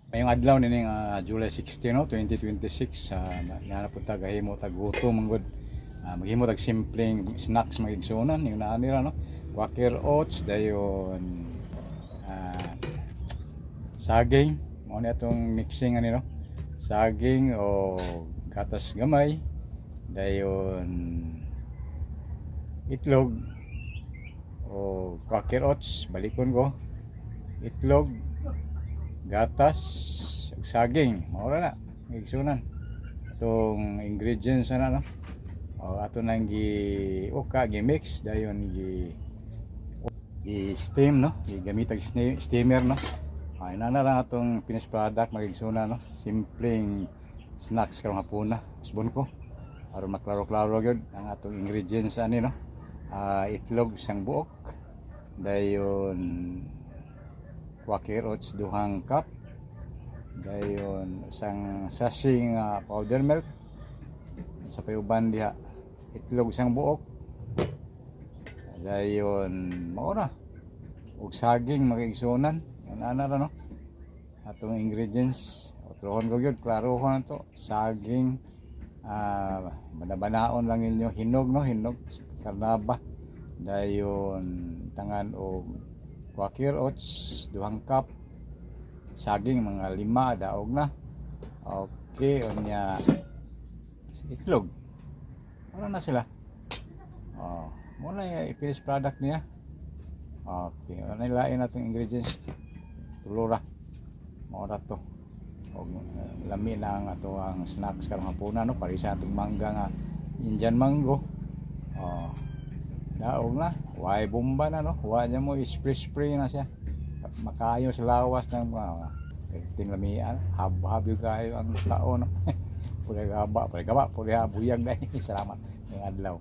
Ngayong adlaw nining July 16 no 2026 na po tagahimo tag gutom manggod. Maghimo tag simpleng snacks magigsunan yung naanira no. Quaker oats dayon saging mo ni atong mixing ani no. Saging o gatas gamay dayon itlog o quaker oats balikon ko itlog gatas ug saging mao ra na igsunan itong ingredients ana no o ato nang gi mix dayon gi steam no gigamit og steamer no ay na lang atong finished product magigsunan no simpleng snacks karong hapuna usbon ko aron maklaro-klaro gyud ang atong ingredients ani no itlog isang buok dayon quaker oats 2 cup dayon isang sachet powder milk sa payuban diha itlog isang buok dayon mao na ug saging magigsunan ana ra no atong ingredients utrohon ko gyud klaro ko na to saging banabanaon lang ninyo hinog no hinog karnaba dayon tangan og quaker oats 2 cup saging mga 5 daog na okay unya itlog ano na sila muna yung finished product niya okay ano ilain natong ingredients tulura maura to og lami na ang ato ang snacks karong hapuna no parisa atong mangga nga Indian mango daog na way bomba na no wa niya mo spray na siya makayo sa lawas ng tinglamian hab yung kayo ang tao no puli gaba puli buyag dahil salamat ng adlaw.